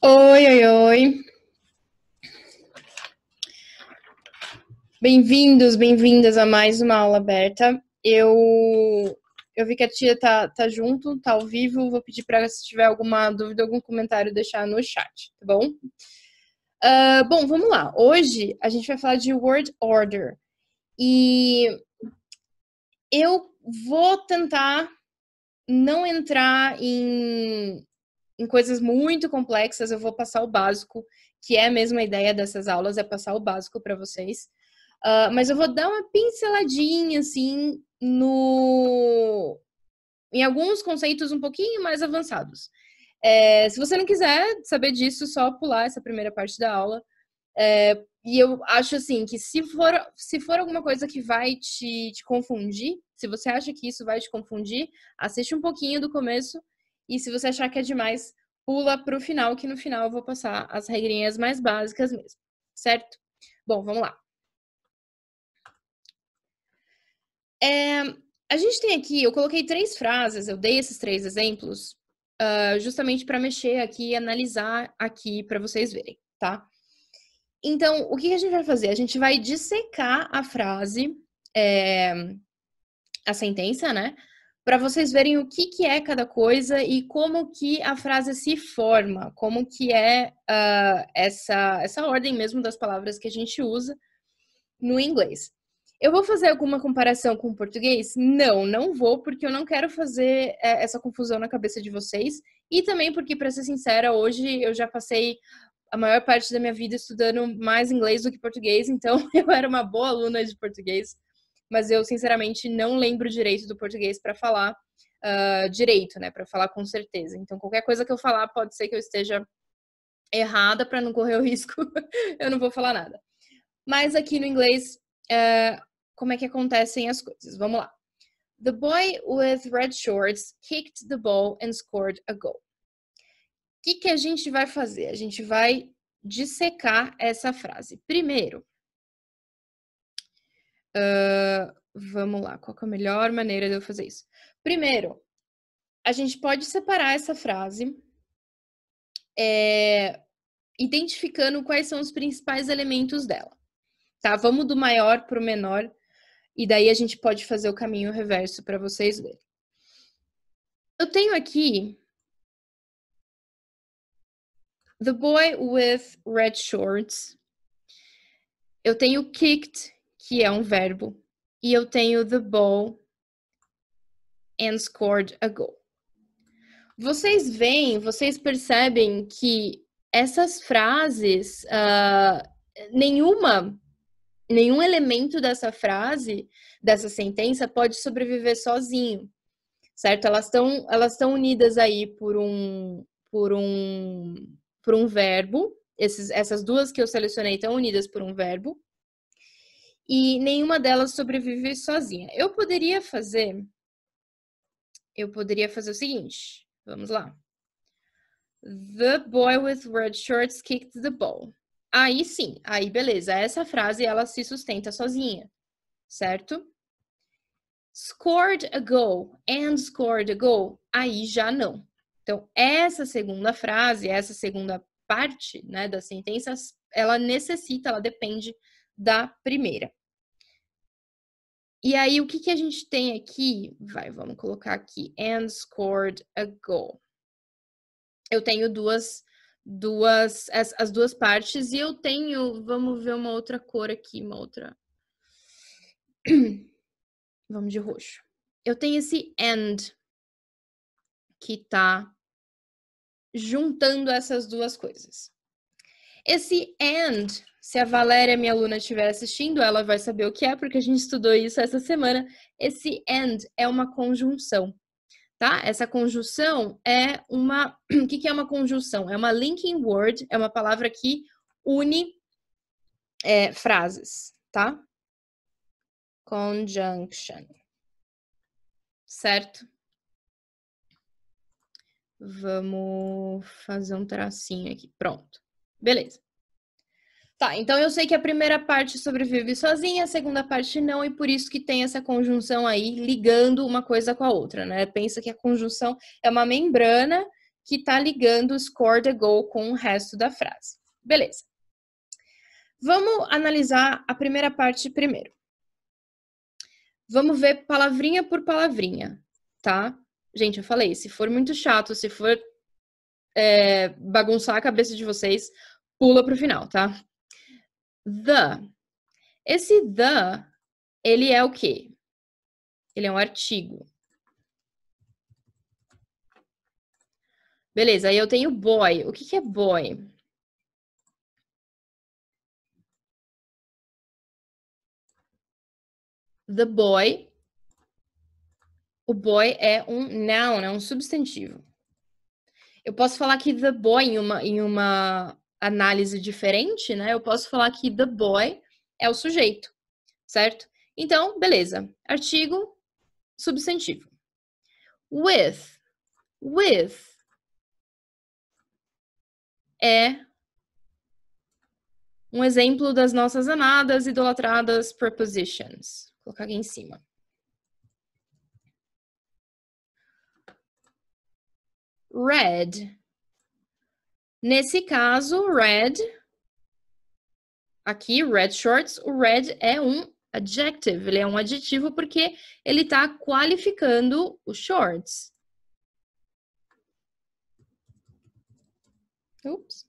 Oi, oi, oi. Bem-vindos, bem-vindas a mais uma aula aberta. Eu vi que a tia tá junto, tá ao vivo. Vou pedir para se tiver alguma dúvida, algum comentário, deixar no chat, tá bom? Bom, vamos lá. Hoje a gente vai falar de word order. E eu vou tentar não entrar em coisas muito complexas. Eu vou passar o básico, que é a mesma ideia dessas aulas, é passar o básico para vocês. Mas eu vou dar uma pinceladinha, assim, em alguns conceitos um pouquinho mais avançados. Se você não quiser saber disso, só pular essa primeira parte da aula. E eu acho, assim, que se for alguma coisa que vai te confundir, se você acha que isso vai te confundir, assiste um pouquinho do começo. E se você achar que é demais, pula para o final, que no final eu vou passar as regrinhas mais básicas mesmo, certo? Bom, vamos lá. A gente tem aqui, eu coloquei 3 frases, eu dei esses 3 exemplos, justamente para mexer aqui e analisar aqui para vocês verem, tá? Então, o que a gente vai fazer? A gente vai dissecar a frase, a sentença, né? Para vocês verem o que é cada coisa e como que a frase se forma, como que é essa ordem mesmo das palavras que a gente usa no inglês. Eu vou fazer alguma comparação com o português? Não, não vou, porque eu não quero fazer essa confusão na cabeça de vocês. E também porque, para ser sincera, hoje eu já passei a maior parte da minha vida estudando mais inglês do que português, então eu era uma boa aluna de português, mas eu, sinceramente, não lembro direito do português para falar direito, né? Para falar com certeza. Então, qualquer coisa que eu falar, pode ser que eu esteja errada, para não correr o risco, eu não vou falar nada. Mas aqui no inglês, como é que acontecem as coisas? Vamos lá. The boy with red shorts kicked the ball and scored a goal. O que a gente vai fazer? A gente vai dissecar essa frase. Primeiro, vamos lá, qual que é a melhor maneira de eu fazer isso? Primeiro, a gente pode separar essa frase identificando quais são os principais elementos dela. Tá? Vamos do maior para o menor. E daí a gente pode fazer o caminho reverso para vocês verem. Eu tenho aqui the boy with red shorts. Eu tenho kicked, que é um verbo. E eu tenho the ball and scored a goal. Vocês veem, vocês percebem que essas frases, nenhum elemento dessa frase, dessa sentença, pode sobreviver sozinho, certo? Elas estão unidas aí por um verbo. Essas duas que eu selecionei estão unidas por um verbo. E nenhuma delas sobrevive sozinha. Eu poderia fazer o seguinte. Vamos lá. The boy with red shorts kicked the ball. Aí sim, aí beleza. Essa frase ela se sustenta sozinha, certo? Scored a goal and scored a goal. Aí já não. Então, essa segunda frase, essa segunda parte, né, das sentenças, ela depende da primeira. E aí, o que a gente tem aqui? Vamos colocar aqui, and scored a goal. Eu tenho as duas partes, e eu tenho, vamos ver uma outra cor aqui, vamos de roxo. Eu tenho esse and, que tá juntando essas duas coisas. Esse and, se a Valéria, minha aluna, estiver assistindo, ela vai saber o que é, porque a gente estudou isso essa semana. Esse and é uma conjunção, tá? Essa conjunção é uma... O que é uma conjunção? É uma linking word, é uma palavra que une frases, tá? Conjunction. Certo? Vamos fazer um tracinho aqui. Pronto. Beleza. Tá, então eu sei que a primeira parte sobrevive sozinha, a segunda parte não, e por isso que tem essa conjunção aí ligando uma coisa com a outra, né? Pensa que a conjunção é uma membrana que está ligando scored a goal com o resto da frase. Beleza. Vamos analisar a primeira parte primeiro. Vamos ver palavrinha por palavrinha, tá? Gente, eu falei, se for muito chato, se for bagunçar a cabeça de vocês, pula pro final, tá? The. Esse the, ele é o quê? Ele é um artigo. Beleza, aí eu tenho boy. O que é boy? The boy. O boy é um noun, é um substantivo. Eu posso falar que the boy em uma análise diferente, né? Eu posso falar que the boy é o sujeito, certo? Então, beleza. Artigo, substantivo. With. With é um exemplo das nossas amadas, idolatradas prepositions. Vou colocar aqui em cima. Red. Nesse caso, red, aqui, red shorts, o red é um adjective, ele é um adjetivo porque ele está qualificando os shorts. Ups.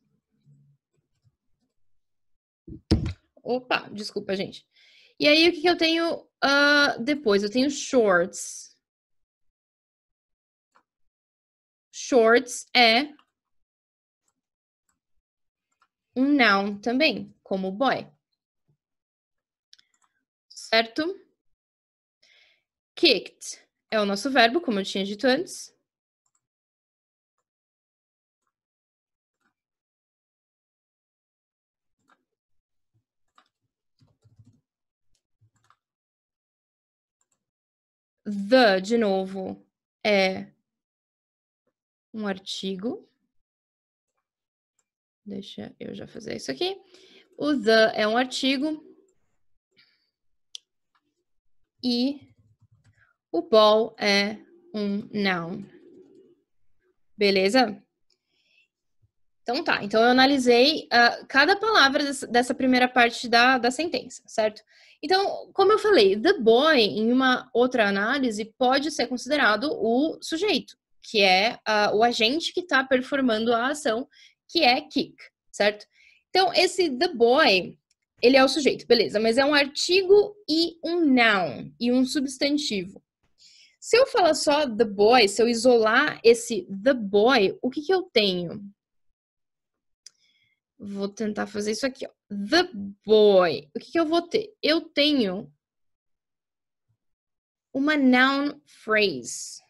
Opa, desculpa, gente. E aí, o que eu tenho depois? Eu tenho shorts. Shorts é um noun também, como boy. Certo? Kicked é o nosso verbo, como eu tinha dito antes. The, de novo, é um artigo. Deixa eu já fazer isso aqui. O the é um artigo. E o ball é um noun. Beleza? Então tá. Então eu analisei cada palavra dessa primeira parte da sentença, certo? Então, como eu falei, the boy, em uma outra análise, pode ser considerado o sujeito, que é o agente que está performando a ação, que é kick, certo? Então, esse the boy, ele é o sujeito, beleza, mas é um artigo e um noun, e um substantivo. Se eu falar só the boy, se eu isolar esse the boy, o que eu tenho? Vou tentar fazer isso aqui, ó. The boy. O que eu vou ter? Eu tenho uma noun phrase.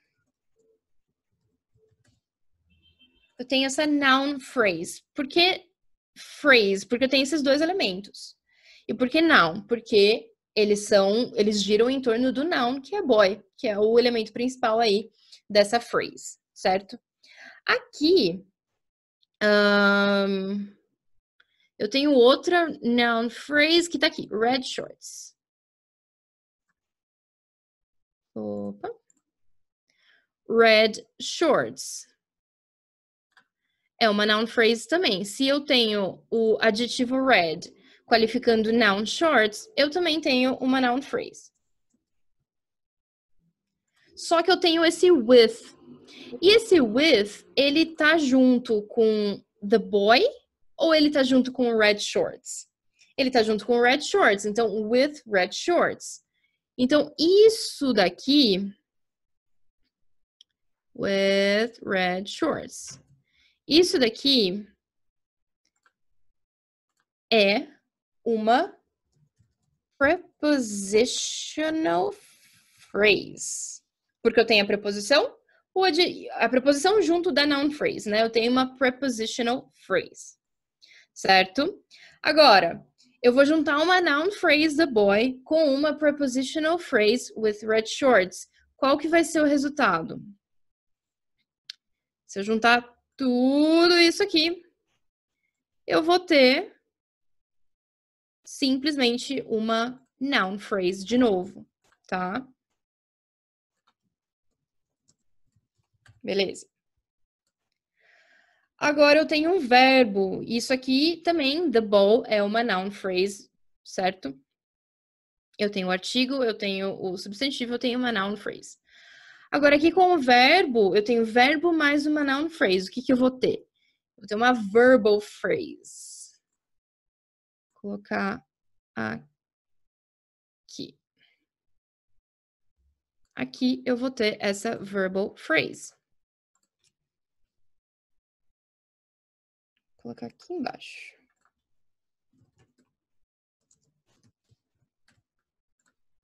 Eu tenho essa noun phrase. Por que phrase? Porque eu tenho esses dois elementos. E por que noun? Porque eles giram em torno do noun, que é boy, que é o elemento principal aí dessa phrase, certo? Aqui, eu tenho outra noun phrase que tá aqui, red shorts. Opa. Red shorts. É uma noun phrase também. Se eu tenho o adjetivo red qualificando noun shorts, eu também tenho uma noun phrase. Só que eu tenho esse with. E esse with, ele tá junto com the boy ou ele tá junto com red shorts? Ele tá junto com red shorts, então with red shorts. Então isso daqui, with red shorts. Isso daqui é uma prepositional phrase. Porque eu tenho a preposição, a preposição junto da noun phrase, né? Eu tenho uma prepositional phrase. Certo? Agora, eu vou juntar uma noun phrase the boy com uma prepositional phrase with red shorts. Qual que vai ser o resultado? Se eu juntar tudo isso aqui, eu vou ter simplesmente uma noun phrase de novo, tá? Beleza. Agora eu tenho um verbo. Isso aqui também, the ball, é uma noun phrase, certo? Eu tenho o artigo, eu tenho o substantivo, eu tenho uma noun phrase. Agora aqui com o verbo, eu tenho verbo mais uma noun phrase. O que que eu vou ter? Eu vou ter uma verbal phrase. Vou colocar aqui. Aqui eu vou ter essa verbal phrase. Vou colocar aqui embaixo.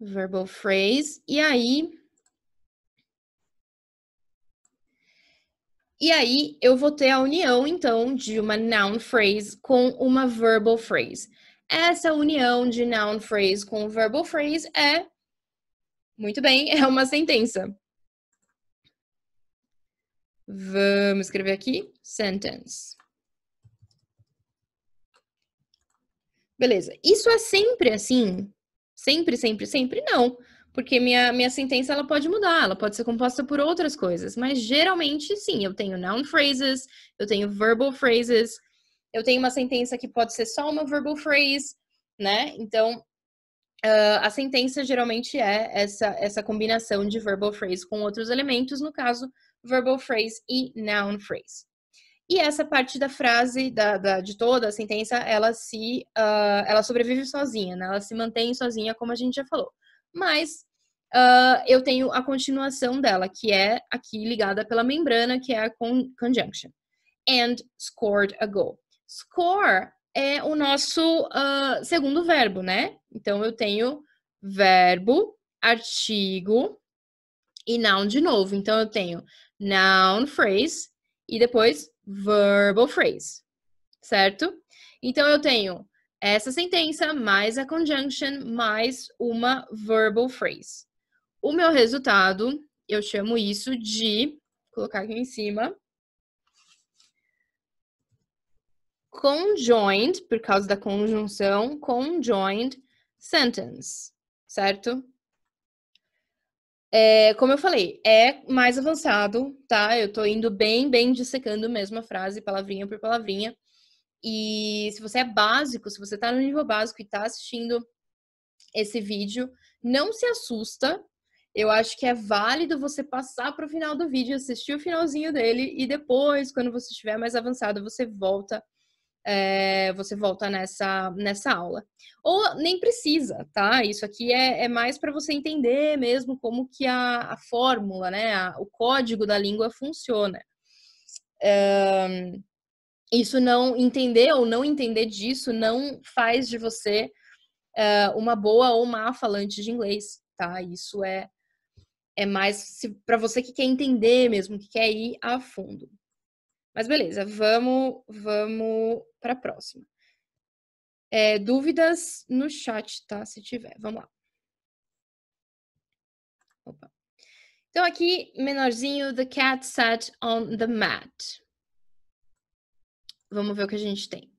Verbal phrase. E aí eu vou ter a união, então, de uma noun phrase com uma verbal phrase. Essa união de noun phrase com verbal phrase é, muito bem, é uma sentença. Vamos escrever aqui, sentence. Beleza. Isso é sempre assim? Sempre, sempre, sempre? Não. Porque minha sentença ela pode mudar, ela pode ser composta por outras coisas. Mas geralmente, sim, eu tenho noun phrases, eu tenho verbal phrases, eu tenho uma sentença que pode ser só uma verbal phrase, né? Então, a sentença geralmente é essa combinação de verbal phrase com outros elementos, no caso, verbal phrase e noun phrase. E essa parte da frase, de toda a sentença, ela sobrevive sozinha, né? Ela se mantém sozinha, como a gente já falou. Mas eu tenho a continuação dela, que é aqui ligada pela membrana, que é a conjunction. And scored a goal. Score é o nosso segundo verbo, né? Então, eu tenho verbo, artigo e noun de novo. Então, eu tenho noun phrase e depois verbal phrase, certo? Então, eu tenho essa sentença mais a conjunction mais uma verbal phrase. O meu resultado, eu chamo isso de, vou colocar aqui em cima, conjoined, por causa da conjunção, conjoined sentence, certo? Como eu falei, é mais avançado, tá? Eu tô indo bem dissecando mesmo a frase, palavrinha por palavrinha. E se você é básico, se você tá no nível básico e tá assistindo esse vídeo, não se assusta. Eu acho que é válido você passar para o final do vídeo, assistir o finalzinho dele e depois, quando você estiver mais avançado, você volta nessa aula. Ou nem precisa, tá? Isso aqui é mais para você entender mesmo como que a fórmula, né? O código da língua funciona. Isso não entender ou não entender disso não faz de você uma boa ou má falante de inglês, tá? Isso é mais para você que quer entender mesmo, que quer ir a fundo. Mas beleza, vamos para a próxima. Dúvidas no chat, tá? Se tiver, vamos lá. Opa. Então aqui, menorzinho, the cat sat on the mat. Vamos ver o que a gente tem.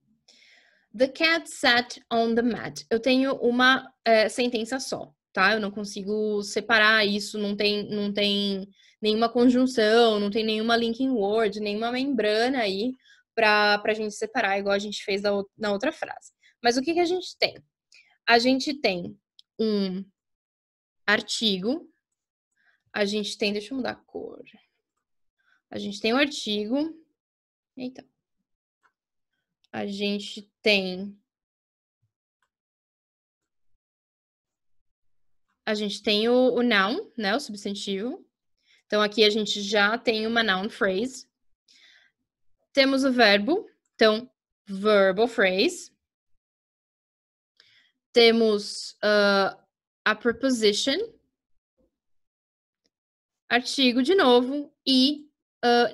The cat sat on the mat. Eu tenho uma sentença só, tá? Eu não consigo separar isso, não tem nenhuma conjunção, não tem nenhuma linking word, nenhuma membrana aí pra gente separar, igual a gente fez na outra frase. Mas o que a gente tem? A gente tem um artigo, a gente tem, deixa eu mudar a cor. A gente tem um artigo. Eita. A gente tem o noun, né, o substantivo. Então, aqui a gente já tem uma noun phrase. Temos o verbo, então, verbal phrase. Temos a preposition, artigo de novo e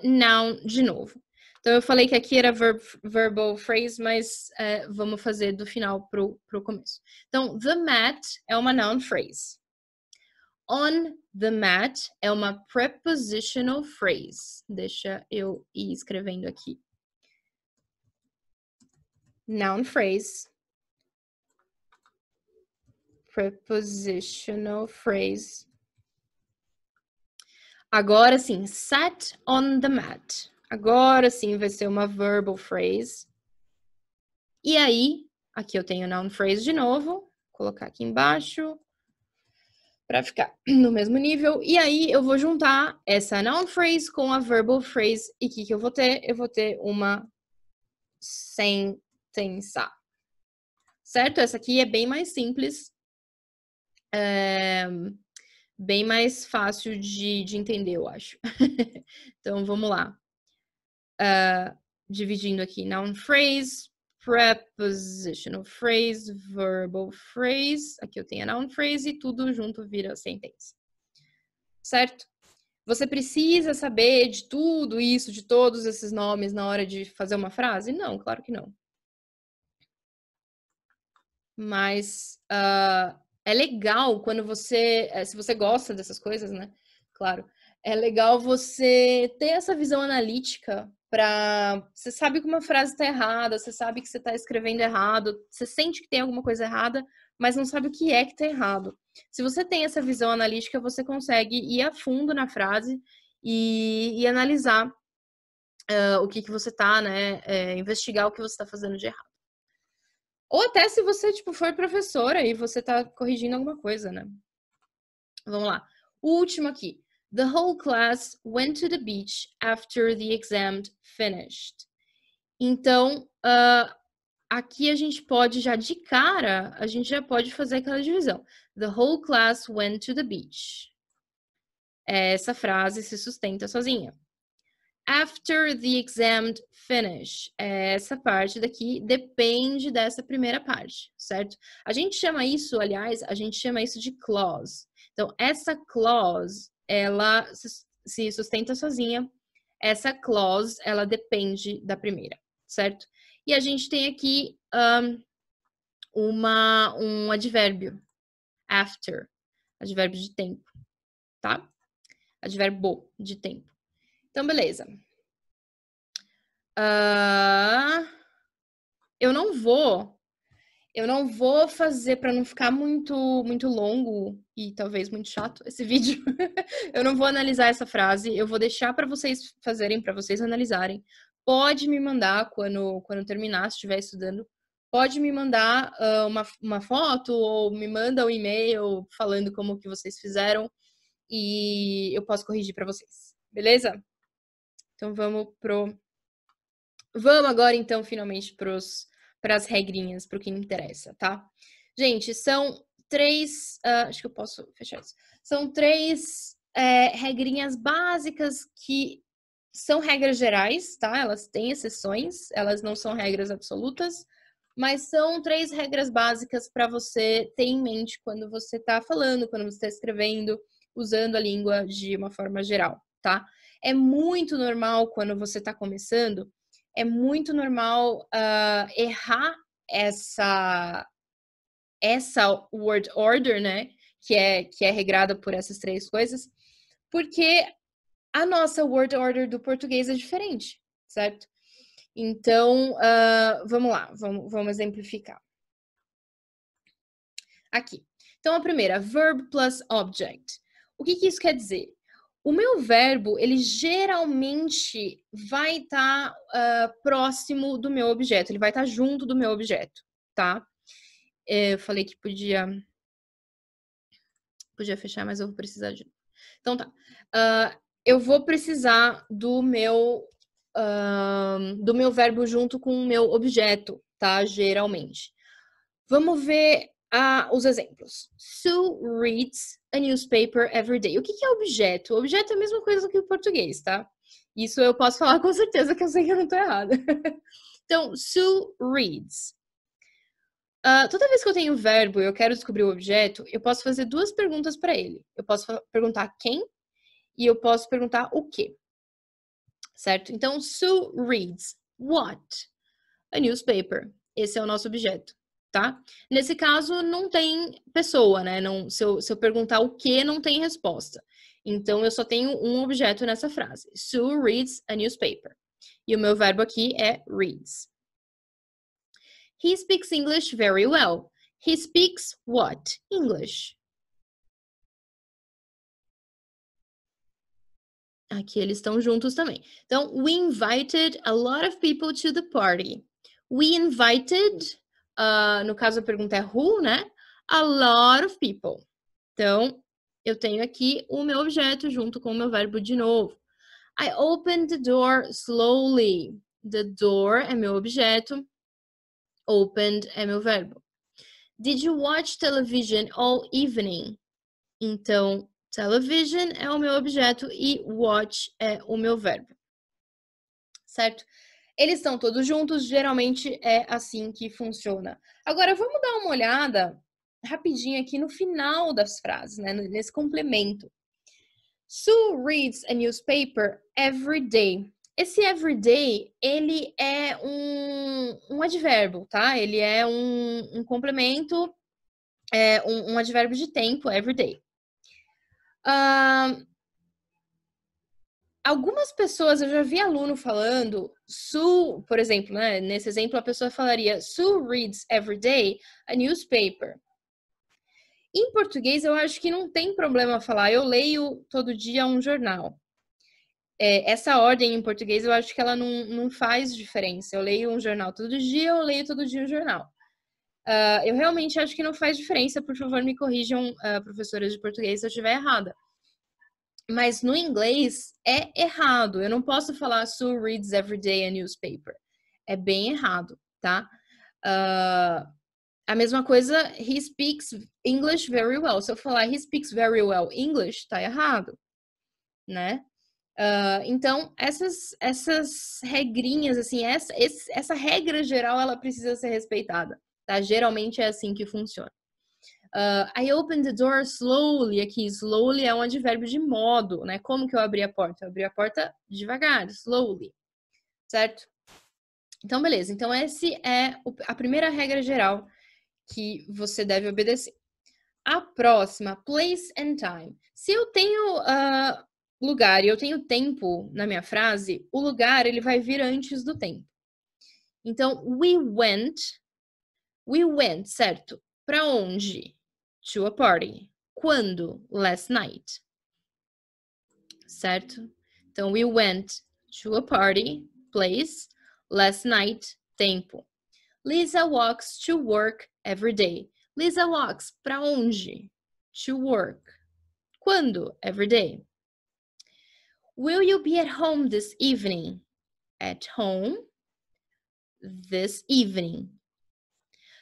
noun de novo. Então, eu falei que aqui era verbal phrase, mas vamos fazer do final pro começo. Então, the mat é uma noun phrase. On the mat é uma prepositional phrase. Deixa eu ir escrevendo aqui. Noun phrase. Prepositional phrase. Agora sim, sat on the mat. Agora sim vai ser uma verbal phrase. E aí, aqui eu tenho noun phrase de novo. Vou colocar aqui embaixo para ficar no mesmo nível. E aí eu vou juntar essa noun phrase com a verbal phrase. E o que eu vou ter? Eu vou ter uma sentença. Certo? Essa aqui é bem mais simples. Bem mais fácil de entender, eu acho. Então, vamos lá. Dividindo aqui, noun phrase, prepositional phrase, verbal phrase. Aqui eu tenho a noun phrase e tudo junto vira sentença. Certo? Você precisa saber de tudo isso, de todos esses nomes na hora de fazer uma frase? Não, claro que não. Mas é legal quando você, se você gosta dessas coisas, né? Claro, é legal você ter essa visão analítica para você sabe que uma frase está errada, você sabe que você está escrevendo errado, você sente que tem alguma coisa errada, mas não sabe o que é que está errado. Se você tem essa visão analítica, você consegue ir a fundo na frase e analisar o que você está, né? Investigar o que você está fazendo de errado. Ou até se você, tipo, for professora e você tá corrigindo alguma coisa, né? Vamos lá. O último aqui. The whole class went to the beach after the exam finished. Então, aqui a gente pode já de cara, a gente já pode fazer aquela divisão. The whole class went to the beach. Essa frase se sustenta sozinha. After the exam finish. Essa parte daqui depende dessa primeira parte, certo? A gente chama isso, aliás, a gente chama isso de clause. Então, essa clause, ela se sustenta sozinha. Essa clause, ela depende da primeira, certo? E a gente tem aqui um advérbio. After. Advérbio de tempo, tá? Advérbio de tempo. Então, beleza. Eu não vou fazer para não ficar muito longo e talvez muito chato esse vídeo. Eu não vou analisar essa frase, eu vou deixar para vocês fazerem, para vocês analisarem. Pode me mandar quando terminar, se estiver estudando. Pode me mandar uma foto ou me manda um e-mail falando como que vocês fizeram e eu posso corrigir para vocês. Beleza? Então vamos agora, então, finalmente, para as regrinhas, para o que me interessa, tá? Gente, são 3... acho que eu posso fechar isso. São 3 regrinhas básicas que são regras gerais, tá? Elas têm exceções, elas não são regras absolutas, mas são 3 regras básicas para você ter em mente quando você está falando, quando você está escrevendo, usando a língua de uma forma geral, tá? É muito normal quando você está começando, é muito normal errar essa word order, né? Que é regrada por essas 3 coisas, porque a nossa word order do português é diferente, certo? Então, vamos lá, vamos exemplificar. Aqui. Então, a primeira, verb plus object. O que isso quer dizer? O meu verbo, ele geralmente vai estar próximo do meu objeto, ele vai estar junto do meu objeto, tá? Eu falei que podia fechar, mas eu vou precisar de... Então tá. Eu vou precisar do meu verbo junto com o meu objeto, tá? Geralmente. Vamos ver os exemplos. Sue reads a newspaper every day. O que é objeto? Objeto é a mesma coisa que o português, tá? Isso eu posso falar com certeza que eu sei que eu não tô errada. Então, Sue reads. Toda vez que eu tenho um verbo e eu quero descobrir o objeto, eu posso fazer 2 perguntas para ele. Eu posso perguntar quem e eu posso perguntar o que. Certo? Então, Sue reads what? A newspaper. Esse é o nosso objeto, tá? Nesse caso, não tem pessoa, né? Não, se eu perguntar o que, não tem resposta. Então, eu só tenho um objeto nessa frase. Sue reads a newspaper. E o meu verbo aqui é reads. He speaks English very well. He speaks what? English. Aqui eles estão juntos também. Então, we invited a lot of people to the party. We invited, no caso a pergunta é who, né? A lot of people. Então, eu tenho aqui o meu objeto junto com o meu verbo de novo. I opened the door slowly. The door é meu objeto. Opened é meu verbo. Did you watch television all evening? Então, television é o meu objeto e watch é o meu verbo. Certo? Eles estão todos juntos, geralmente é assim que funciona. Agora, vamos dar uma olhada rapidinho aqui no final das frases, né? Nesse complemento. Sue reads a newspaper every day. Esse every day, ele é um advérbio, tá? Ele é um complemento, um advérbio de tempo, every day. Algumas pessoas, eu já vi aluno falando, Sue, por exemplo, né? Nesse exemplo, a pessoa falaria, Sue reads every day a newspaper. Em português, eu acho que não tem problema falar, eu leio todo dia um jornal. Essa ordem em português, eu acho que ela não faz diferença. Eu leio um jornal todo dia, eu leio todo dia um jornal. Eu realmente acho que não faz diferença. Por favor, me corrijam, professoras de português, se eu estiver errada. Mas no inglês é errado. Eu não posso falar Sue reads every day a newspaper. É bem errado, tá? A mesma coisa, he speaks English very well. Se eu falar he speaks very well English, tá errado, né? Então, essas regrinhas, assim, essa regra geral, ela precisa ser respeitada, tá? Geralmente é assim que funciona. I opened the door slowly. Aqui, slowly é um advérbio de modo, né? Como que eu abri a porta? Eu abri a porta devagar, slowly, certo? Então, beleza. Então, essa é a primeira regra geral que você deve obedecer. A próxima, place and time. Se eu tenho lugar e eu tenho tempo na minha frase, o lugar ele vai vir antes do tempo. Então, we went, certo? Para onde? To a party. Quando? Last night. Certo? Então, we went to a party, place, last night, tempo. Lisa walks to work every day. Lisa walks para onde? To work. Quando? Every day. Will you be at home this evening? At home this evening.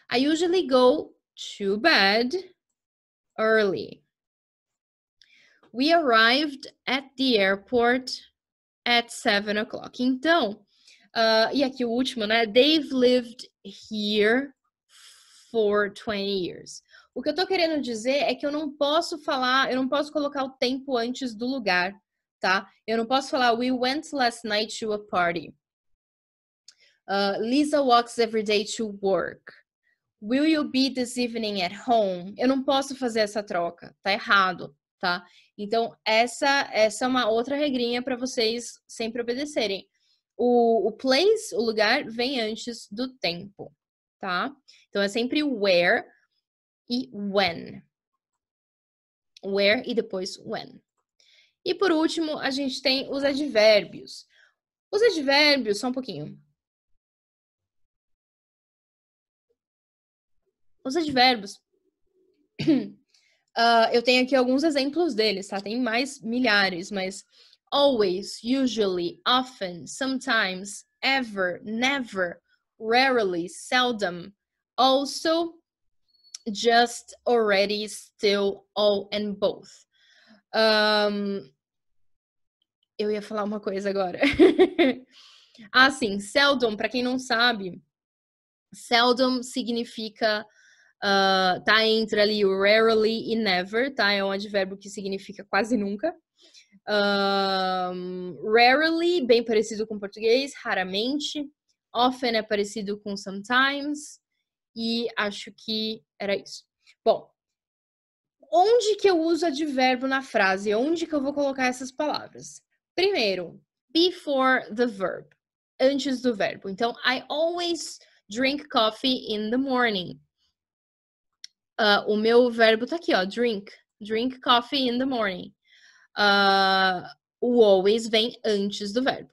I usually go to bed early. We arrived at the airport at 7 o'clock. Então, e aqui o último, né? They've lived here for 20 years. O que eu tô querendo dizer é que eu não posso falar, eu não posso colocar o tempo antes do lugar, tá? Eu não posso falar we went last night to a party. Lisa walks every day to work. Will you be this evening at home? Eu não posso fazer essa troca, tá errado, tá? Então, essa é uma outra regrinha para vocês sempre obedecerem. O place, o lugar, vem antes do tempo, tá? Então, é sempre where e when. Where e depois when. E por último, a gente tem os advérbios. Os advérbios, só um pouquinho. Os advérbios, eu tenho aqui alguns exemplos deles, tá? Tem mais milhares, mas always, usually, often, sometimes, ever, never, rarely, seldom, also, just, already, still, all, and both. Eu ia falar uma coisa agora. Sim, seldom, para quem não sabe, seldom significa tá entre ali o rarely e never, tá? É um advérbio que significa quase nunca. Rarely, bem parecido com português, raramente. Often é parecido com sometimes. E acho que era isso. Bom, onde que eu uso advérbio na frase? Onde que eu vou colocar essas palavras? Primeiro, before the verb. Antes do verbo. Então, I always drink coffee in the morning. O meu verbo tá aqui, ó, drink. Drink coffee in the morning. o always vem antes do verbo.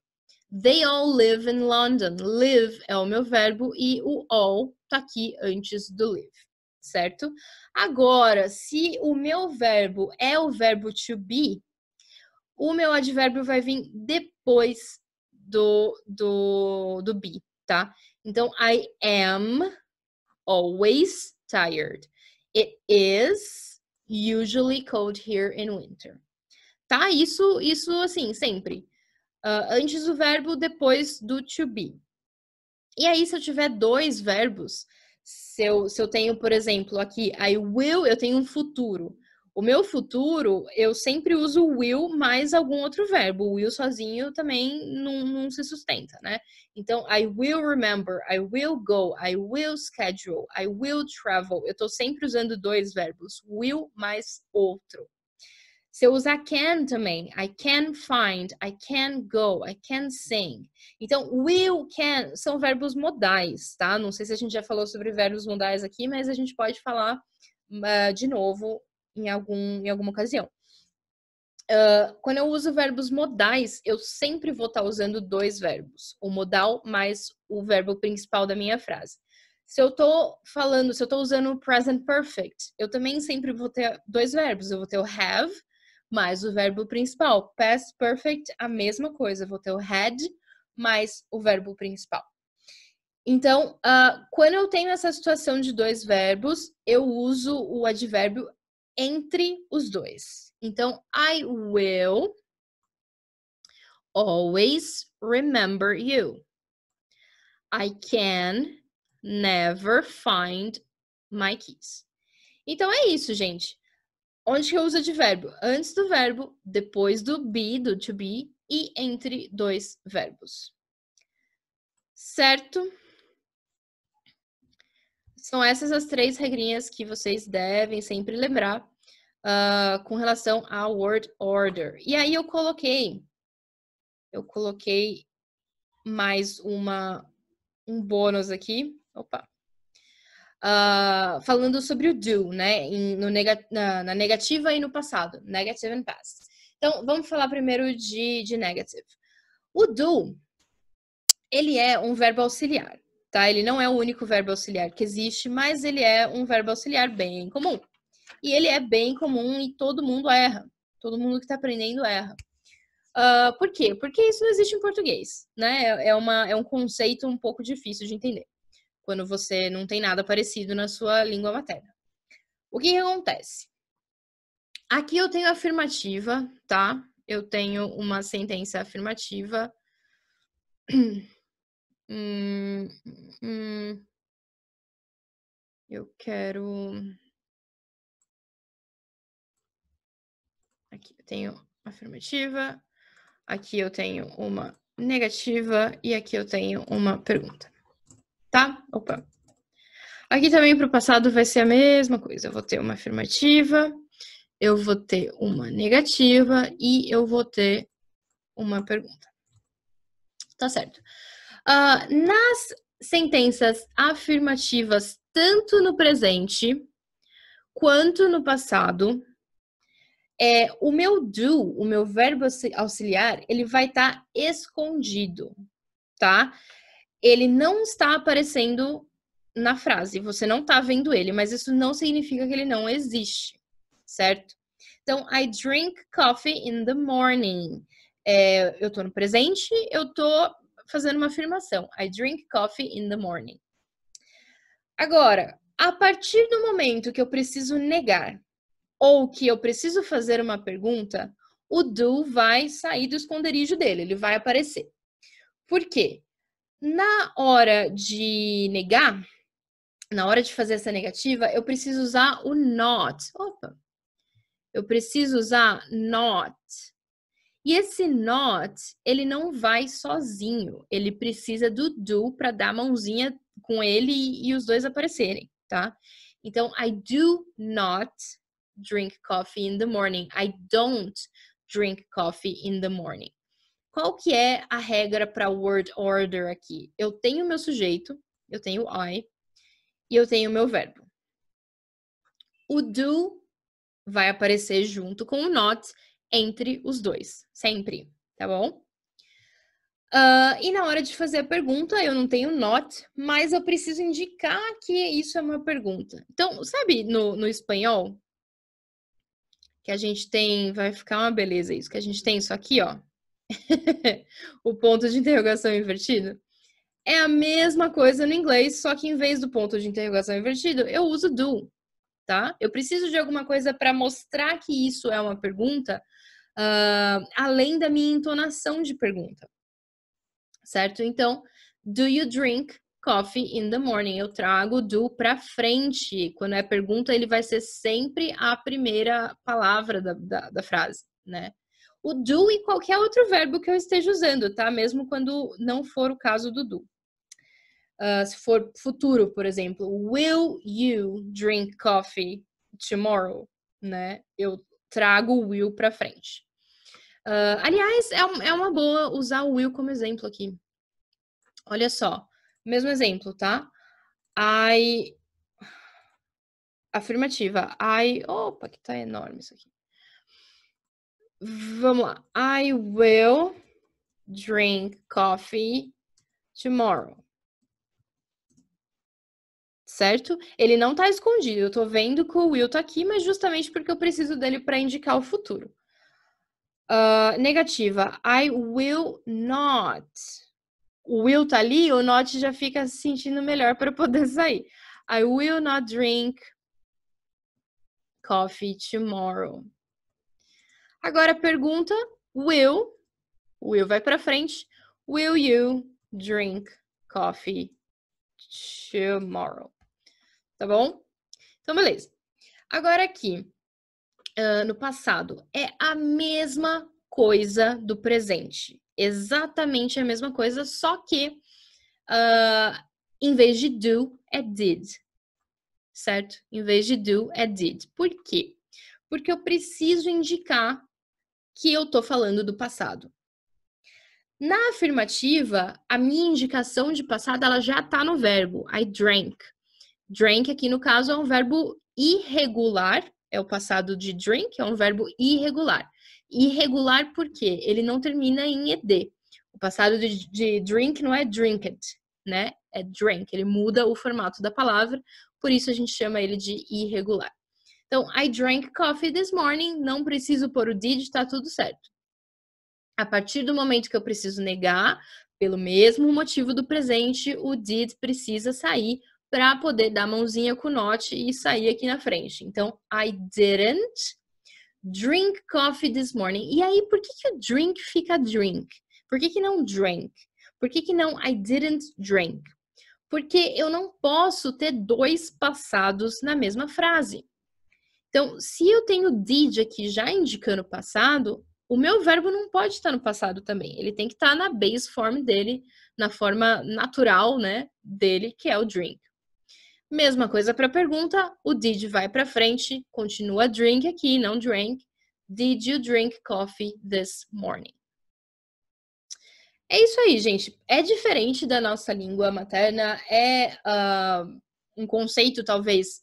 They all live in London. Live é o meu verbo e o all tá aqui antes do live, certo? Agora, se o meu verbo é o verbo to be, o meu advérbio vai vir depois do be, tá? Então, I am always tired. It is usually cold here in winter. Tá? Isso assim, sempre. Antes do verbo, depois do to be. E aí, se eu tiver dois verbos, se eu tenho, por exemplo, aqui, I will, eu tenho um futuro. O meu futuro, eu sempre uso will mais algum outro verbo. O will sozinho também não se sustenta, né? Então, I will remember, I will go, I will schedule, I will travel. Eu tô sempre usando dois verbos, will mais outro. Se eu usar can também, I can find, I can go, I can sing. Então, will, can são verbos modais, tá? Não sei se a gente já falou sobre verbos modais aqui, mas a gente pode falar de novo em alguma ocasião. Quando eu uso verbos modais, eu sempre vou estar usando dois verbos. O modal mais o verbo principal da minha frase. Se eu tô usando o present perfect, eu também sempre vou ter dois verbos. Eu vou ter o have mais o verbo principal. Past perfect, a mesma coisa. Eu vou ter o had mais o verbo principal. Então, quando eu tenho essa situação de dois verbos, eu uso o advérbio entre os dois. Então, I will always remember you. I can never find my keys. Então, é isso, gente. Onde que eu uso advérbio? Antes do verbo, depois do be, do to be, e entre dois verbos. Certo? São essas as três regrinhas que vocês devem sempre lembrar com relação ao word order. E aí eu coloquei mais um bônus aqui. Opa! Falando sobre o do, né? Na negativa e no passado. Negative and past. Então, vamos falar primeiro de negative. O do, ele é um verbo auxiliar, tá? Ele não é o único verbo auxiliar que existe, mas ele é um verbo auxiliar bem comum. E ele é bem comum e todo mundo erra. Todo mundo que está aprendendo erra. Por quê? Porque isso não existe em português, né? É um conceito um pouco difícil de entender, quando você não tem nada parecido na sua língua materna. O que acontece? Aqui eu tenho afirmativa, tá? Eu tenho uma sentença afirmativa. Eu quero... Aqui eu tenho afirmativa, aqui eu tenho uma negativa e aqui eu tenho uma pergunta. Tá? Opa. Aqui também para o passado vai ser a mesma coisa. Eu vou ter uma afirmativa, eu vou ter uma negativa e eu vou ter uma pergunta. Tá certo. Nas sentenças afirmativas, tanto no presente quanto no passado, o meu do, o meu verbo auxiliar, ele vai estar escondido, tá? Ele não está aparecendo na frase, você não está vendo ele, mas isso não significa que ele não existe, certo? Então, I drink coffee in the morning. Eu estou no presente, eu estou fazendo uma afirmação. I drink coffee in the morning. Agora, a partir do momento que eu preciso negar ou que eu preciso fazer uma pergunta, o do vai sair do esconderijo dele, ele vai aparecer. Por quê? Na hora de negar, na hora de fazer essa negativa, eu preciso usar o not. Opa! Eu preciso usar not. E esse not, ele não vai sozinho. Ele precisa do para dar a mãozinha com ele e os dois aparecerem, tá? Então, I do not drink coffee in the morning. I don't drink coffee in the morning. Qual que é a regra para word order aqui? Eu tenho meu sujeito, eu tenho I, e eu tenho meu verbo. O do vai aparecer junto com o not entre os dois, sempre, tá bom? E na hora de fazer a pergunta, eu não tenho not, mas eu preciso indicar que isso é uma pergunta. Então, sabe no espanhol, que a gente tem, vai ficar uma beleza isso, que a gente tem isso aqui, ó, o ponto de interrogação invertido? É a mesma coisa no inglês, só que em vez do ponto de interrogação invertido, eu uso do, tá? Eu preciso de alguma coisa para mostrar que isso é uma pergunta, além da minha entonação de pergunta, certo? Então, do you drink coffee in the morning? Eu trago do para frente. Quando é pergunta, ele vai ser sempre a primeira palavra da frase, né? O do e qualquer outro verbo que eu esteja usando, tá? Mesmo quando não for o caso do do. Se for futuro, por exemplo, will you drink coffee tomorrow? Né? Eu trago o will para frente. Aliás, é uma boa usar o will como exemplo aqui. Olha só, mesmo exemplo, tá? I. Afirmativa. Opa, que tá enorme isso aqui. Vamos lá. I will drink coffee tomorrow. Certo? Ele não tá escondido. Eu tô vendo que o will tá aqui, mas justamente porque eu preciso dele para indicar o futuro. Negativa. I will not. O will tá ali, o not já fica se sentindo melhor para poder sair. I will not drink coffee tomorrow. Agora pergunta will. O will vai para frente. Will you drink coffee tomorrow? Tá bom? Então, beleza. Agora aqui, no passado, é a mesma coisa do presente. Exatamente a mesma coisa, só que em vez de do, é did. Certo? Em vez de do, é did. Por quê? Porque eu preciso indicar que eu tô falando do passado. Na afirmativa, a minha indicação de passado, ela já tá no verbo. I drank. Drank aqui, no caso, é um verbo irregular. É o passado de drink, é um verbo irregular. Irregular por quê? Ele não termina em ed. O passado de drink não é drinked, né? É drank. Ele muda o formato da palavra, por isso a gente chama ele de irregular. Então, I drank coffee this morning. Não preciso pôr o did, tá tudo certo. A partir do momento que eu preciso negar, pelo mesmo motivo do presente, o did precisa sair para poder dar mãozinha com o not e sair aqui na frente. Então, I didn't drink coffee this morning. E aí, por que o drink fica drink? Por que não drank? Por que não I didn't drink? Porque eu não posso ter dois passados na mesma frase. Então, se eu tenho did aqui já indicando passado, o meu verbo não pode estar no passado também. Ele tem que estar na base form dele, na forma natural, né, dele, que é o drink. Mesma coisa para a pergunta, o did vai para frente, continua drink aqui, não drank. Did you drink coffee this morning? É isso aí, gente. É diferente da nossa língua materna, é um conceito talvez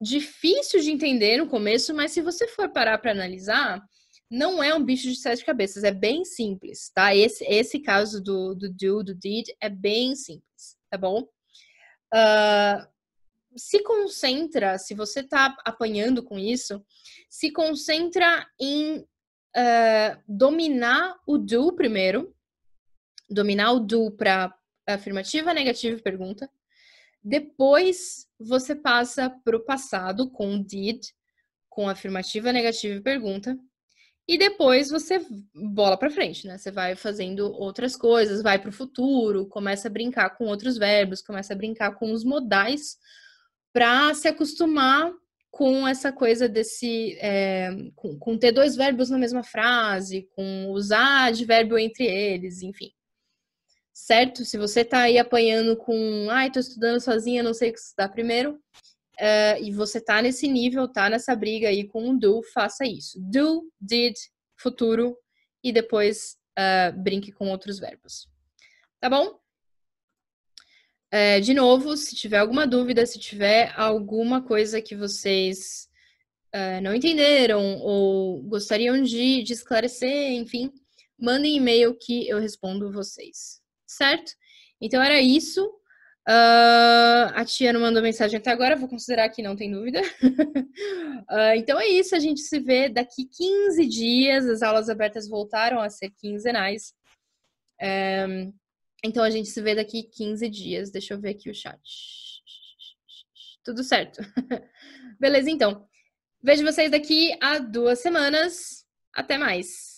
difícil de entender no começo, mas se você for parar para analisar, não é um bicho de sete cabeças, é bem simples, tá? Esse caso do do did, é bem simples, tá bom? Se concentra, se você tá apanhando com isso, se concentra em dominar o do primeiro, dominar o do para afirmativa, negativa e pergunta. Depois você passa para o passado com did, com afirmativa, negativa e pergunta. E depois você bola para frente, né? Você vai fazendo outras coisas, vai para o futuro, começa a brincar com outros verbos, começa a brincar com os modais para se acostumar com essa coisa desse. Com ter dois verbos na mesma frase, com usar advérbio entre eles, enfim. Certo? Se você tá aí apanhando com, tô estudando sozinha, não sei o que estudar primeiro, e você tá nesse nível, tá nessa briga aí com o do, faça isso. Do, did, futuro, e depois brinque com outros verbos. Tá bom? De novo, se tiver alguma dúvida, se tiver alguma coisa que vocês não entenderam ou gostariam de esclarecer, enfim, mandem e-mail que eu respondo vocês, certo? Então era isso. A tia não mandou mensagem até agora, vou considerar que não tem dúvida. Então é isso, a gente se vê daqui 15 dias. As aulas abertas voltaram a ser quinzenais. Então a gente se vê daqui 15 dias. Deixa eu ver aqui o chat. Tudo certo. Beleza, então. Vejo vocês daqui a 2 semanas. Até mais.